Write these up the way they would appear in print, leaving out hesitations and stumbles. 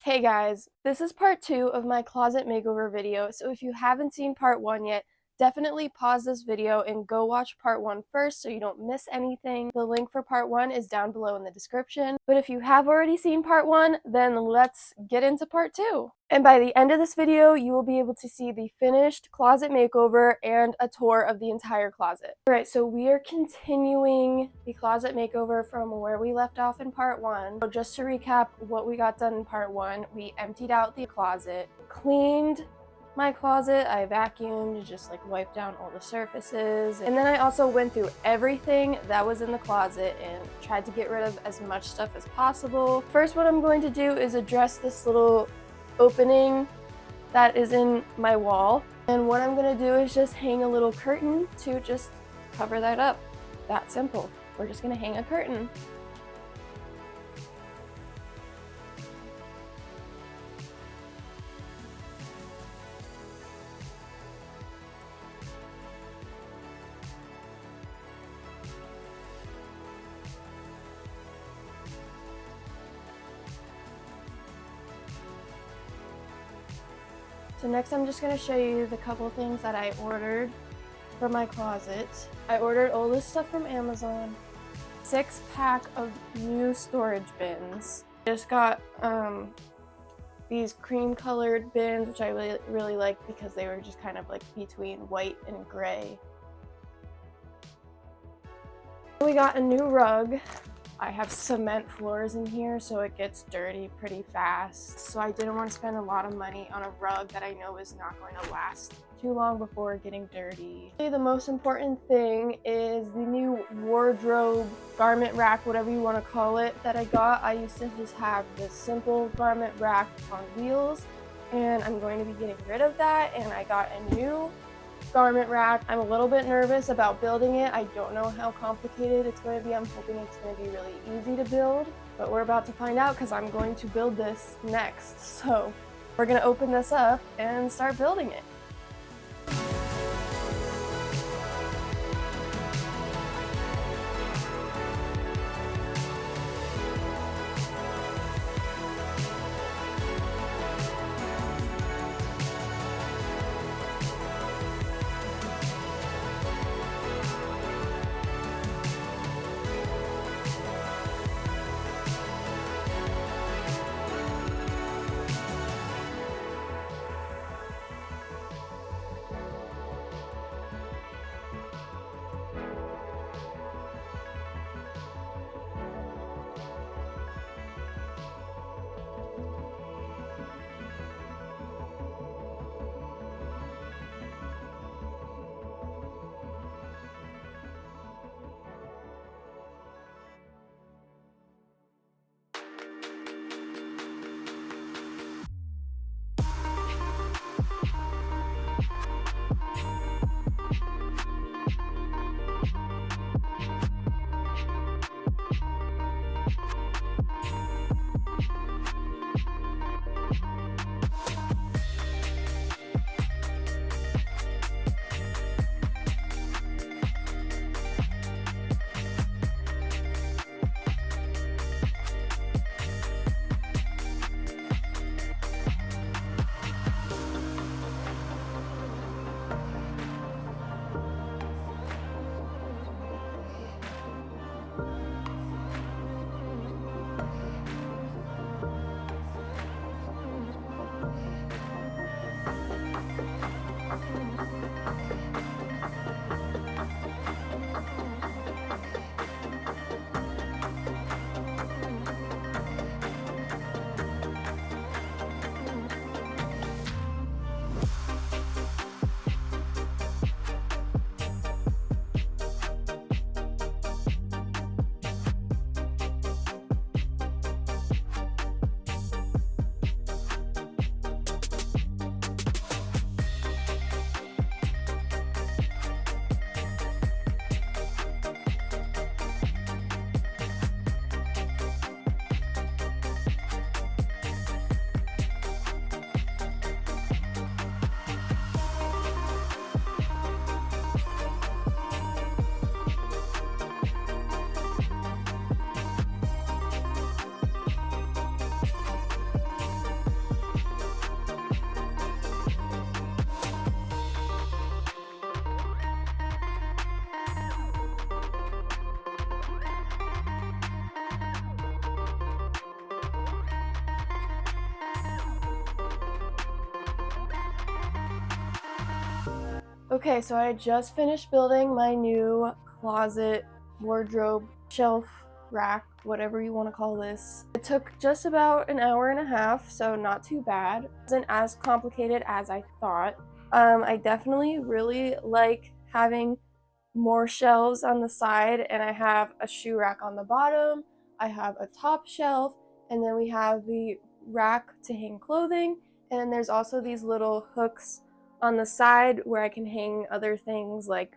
Hey guys, this is part 2 of my closet makeover video, so if you haven't seen part 1 yet, definitely pause this video and go watch part 1 first so you don't miss anything. The link for part 1 is down below in the description, but if you have already seen part 1, then let's get into part 2. And by the end of this video, you will be able to see the finished closet makeover and a tour of the entire closet. Alright, so we are continuing the closet makeover from where we left off in part 1. So just to recap what we got done in part 1, we emptied out the closet, cleaned my closet, I vacuumed, just like wiped down all the surfaces, and then I also went through everything that was in the closet and tried to get rid of as much stuff as possible. First, what I'm going to do is address this little opening that is in my wall, and what I'm going to do is just hang a little curtain to just cover that up. That simple. We're just going to hang a curtain. So next I'm just going to show you the couple things that I ordered for my closet. I ordered all this stuff from Amazon. 6-pack of new storage bins. I just got these cream colored bins, which I really like because they were just kind of like between white and gray. We got a new rug. I have cement floors in here, so it gets dirty pretty fast. So I didn't want to spend a lot of money on a rug that I know is not going to last too long before getting dirty. The most important thing is the new wardrobe, garment rack, whatever you want to call it, that I got. I used to just have this simple garment rack on wheels, and I'm going to be getting rid of that, and I got a new garment rack. I'm a little bit nervous about building it. I don't know how complicated it's going to be. I'm hoping it's going to be really easy to build, but we're about to find out because I'm going to build this next. So we're going to open this up and start building it. Okay, so I just finished building my new closet, wardrobe, shelf, rack, whatever you want to call this. It took just about an hour and a half, so not too bad. It wasn't as complicated as I thought. I definitely really like having more shelves on the side, and I have a shoe rack on the bottom. I have a top shelf, and then we have the rack to hang clothing, and then there's also these little hooks on the side where I can hang other things like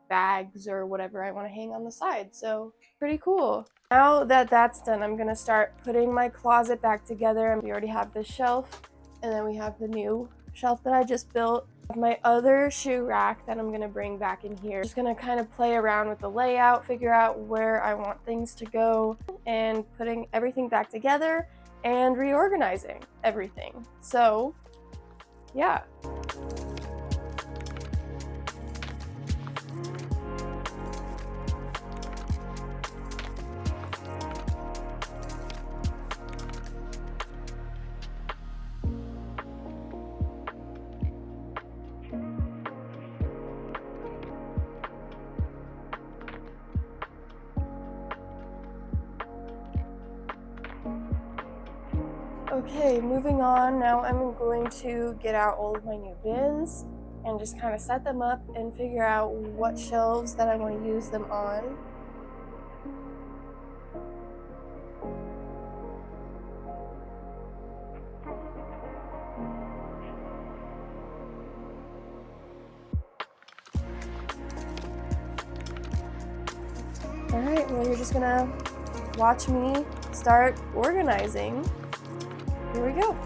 bags or whatever I want to hang on the side. So pretty cool. Now that that's done, I'm gonna start putting my closet back together. We already have this shelf, and then we have the new shelf that I just built. My other shoe rack that I'm gonna bring back in here. Just gonna kind of play around with the layout, figure out where I want things to go, and putting everything back together and reorganizing everything. So yeah. Okay, moving on. Now I'm going to get out all of my new bins and just kind of set them up and figure out what shelves that I want to use them on. Alright, well, you're just gonna watch me start organizing. Here we go.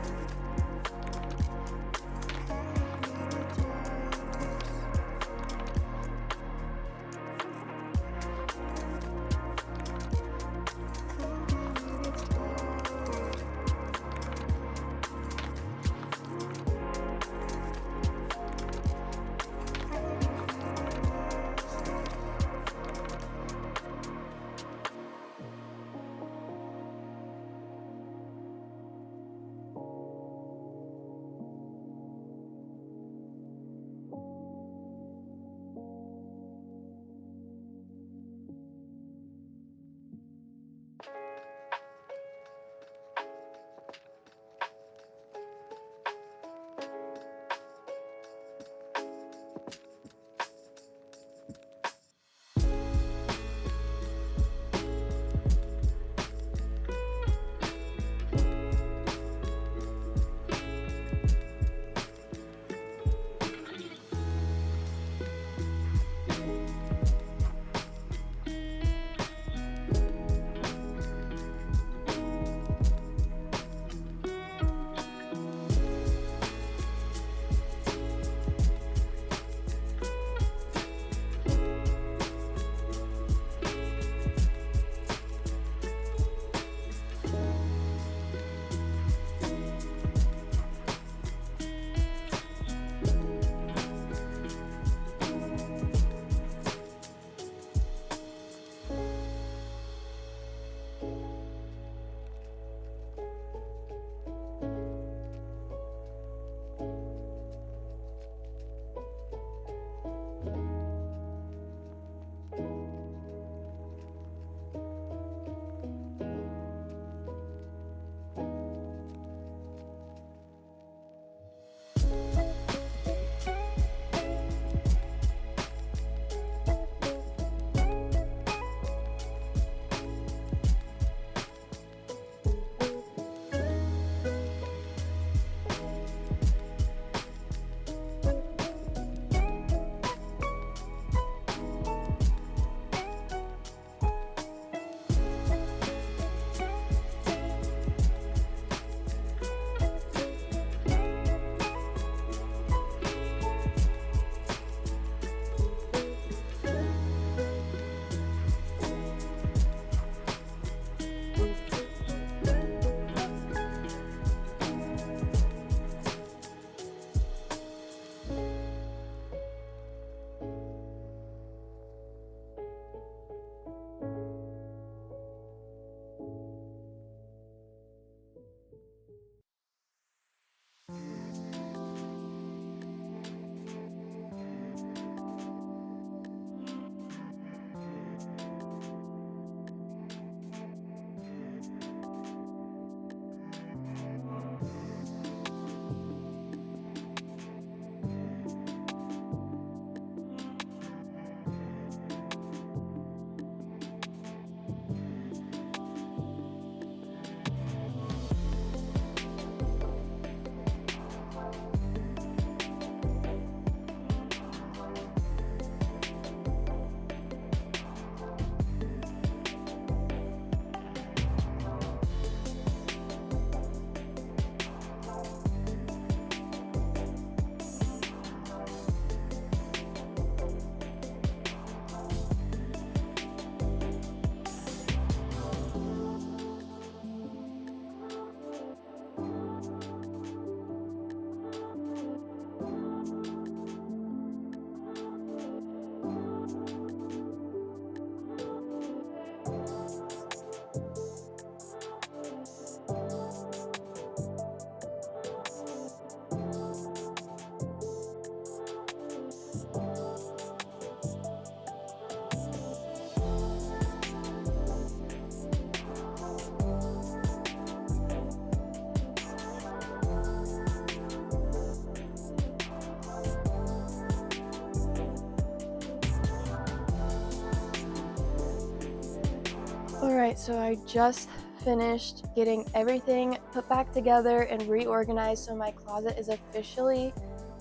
Alright, so I just finished getting everything put back together and reorganized, so my closet is officially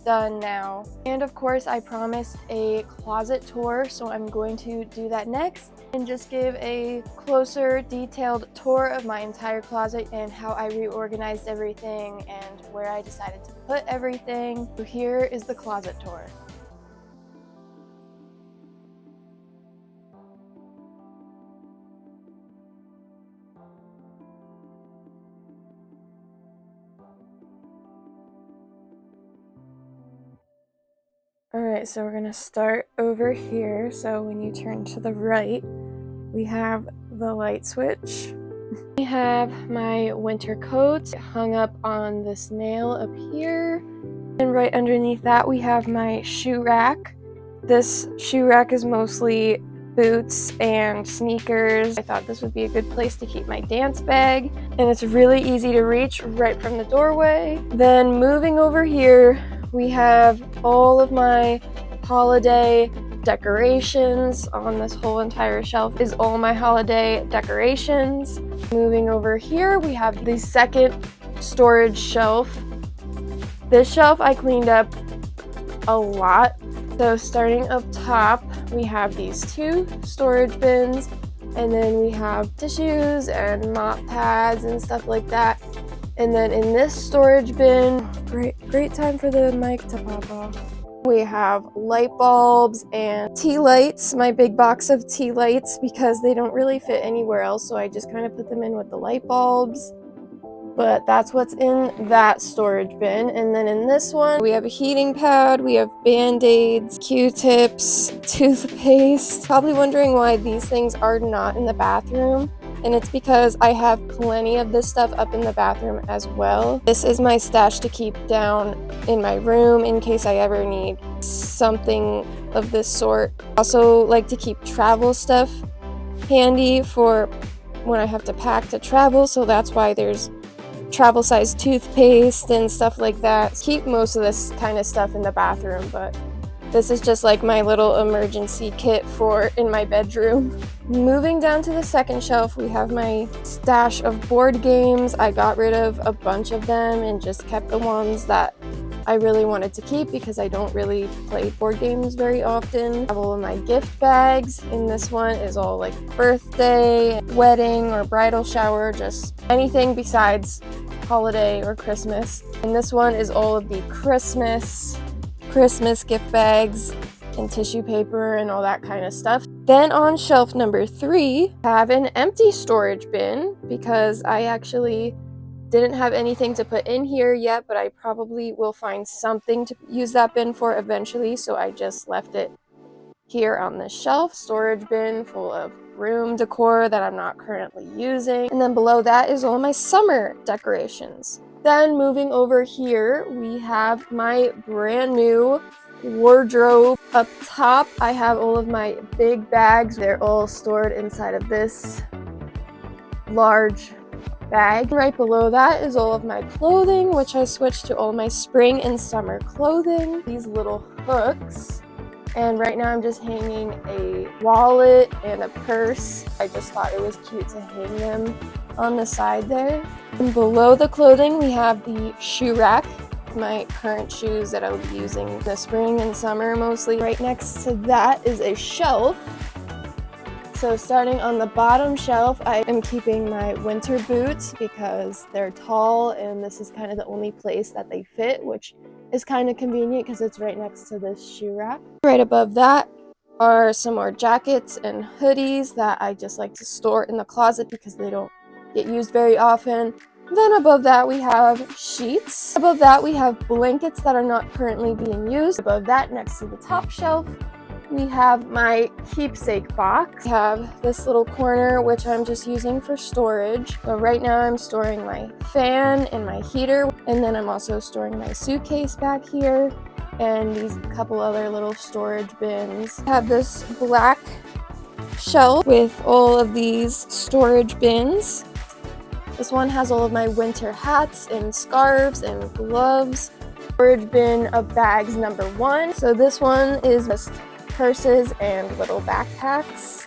done now. And of course, I promised a closet tour, so I'm going to do that next and just give a closer, detailed tour of my entire closet and how I reorganized everything and where I decided to put everything. So here is the closet tour. Alright, so we're gonna start over here. So when you turn to the right, we have the light switch. We have my winter coat hung up on this nail up here. And right underneath that, we have my shoe rack. This shoe rack is mostly boots and sneakers. I thought this would be a good place to keep my dance bag. And it's really easy to reach right from the doorway. Then moving over here, we have all of my holiday decorations. On this whole entire shelf is all my holiday decorations. Moving over here, we have the second storage shelf. This shelf I cleaned up a lot. So starting up top, we have these two storage bins, and then we have tissues and mop pads and stuff like that. And then in this storage bin, great time for the mic to pop off. We have light bulbs and tea lights, my big box of tea lights, because they don't really fit anywhere else, so I just kind of put them in with the light bulbs. But that's what's in that storage bin. And then in this one, we have a heating pad, we have Band-Aids, Q-tips, toothpaste. Probably wondering why these things are not in the bathroom. And it's because I have plenty of this stuff up in the bathroom as well. This is my stash to keep down in my room in case I ever need something of this sort. Also like to keep travel stuff handy for when I have to pack to travel, so that's why there's travel size toothpaste and stuff like that. Keep most of this kind of stuff in the bathroom, but this is just like my little emergency kit for in my bedroom. Moving down to the second shelf, we have my stash of board games. I got rid of a bunch of them and just kept the ones that I really wanted to keep because I don't really play board games very often. I have all of my gift bags, and this one is all like birthday, wedding, or bridal shower, just anything besides holiday or Christmas. And this one is all of the Christmas gift bags and tissue paper and all that kind of stuff. Then on shelf number 3, I have an empty storage bin because I actually didn't have anything to put in here yet, but I probably will find something to use that bin for eventually, so I just left it here on this shelf. Storage bin full of room decor that I'm not currently using. And then below that is all my summer decorations. Then moving over here, we have my brand new wardrobe. Up top, I have all of my big bags. They're all stored inside of this large bag. Right below that is all of my clothing, which I switched to all my spring and summer clothing. These little hooks. And right now I'm just hanging a wallet and a purse. I just thought it was cute to hang them on the side there. And below the clothing, we have the shoe rack. My current shoes that I'll be using in the spring and summer mostly. Right next to that is a shelf. So starting on the bottom shelf, I am keeping my winter boots because they're tall and this is kind of the only place that they fit, which is kind of convenient because it's right next to this shoe rack. Right above that are some more jackets and hoodies that I just like to store in the closet because they don't get used very often. Then above that we have sheets. Above that we have blankets that are not currently being used. Above that, next to the top shelf, we have my keepsake box. We have this little corner which I'm just using for storage. So right now I'm storing my fan and my heater, and then I'm also storing my suitcase back here and these couple other little storage bins. I have this black shelf with all of these storage bins. This one has all of my winter hats and scarves and gloves. Storage bin of bags number 1. So this one is just purses and little backpacks.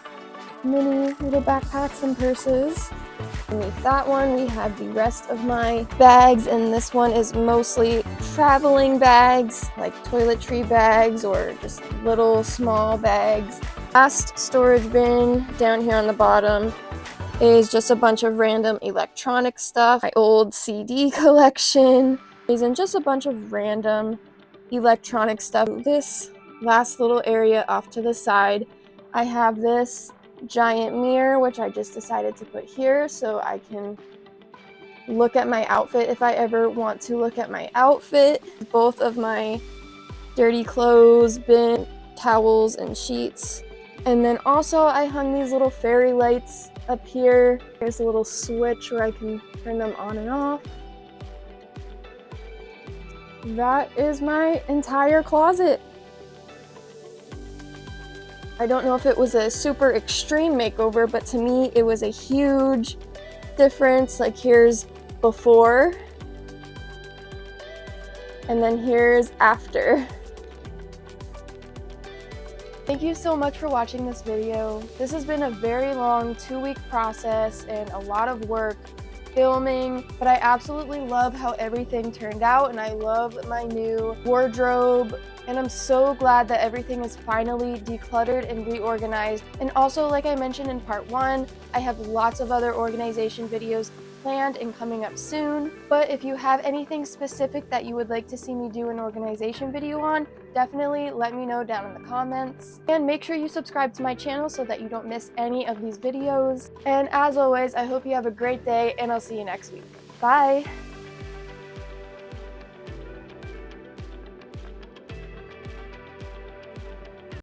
mini little backpacks and purses. Underneath that one, we have the rest of my bags, and this one is mostly traveling bags, like toiletry bags or just little small bags. Last storage bin down here on the bottom is just a bunch of random electronic stuff, my old CD collection, and just a bunch of random electronic stuff. This last little area off to the side, I have this giant mirror, which I just decided to put here so I can look at my outfit if I ever want to look at my outfit. Both of my dirty clothes bin, towels, and sheets. And then also I hung these little fairy lights up here. There's a little switch where I can turn them on and off. That is my entire closet. I don't know if it was a super extreme makeover, but to me it was a huge difference. Like, here's before, and then here's after. Thank you so much for watching this video. This has been a very long 2-week process and a lot of work filming, but I absolutely love how everything turned out, and I love my new wardrobe, and I'm so glad that everything is finally decluttered and reorganized. And also, like I mentioned in part 1, I have lots of other organization videos planned and coming up soon. But if you have anything specific that you would like to see me do an organization video on, definitely let me know down in the comments. And make sure you subscribe to my channel so that you don't miss any of these videos. And as always, I hope you have a great day, and I'll see you next week. Bye!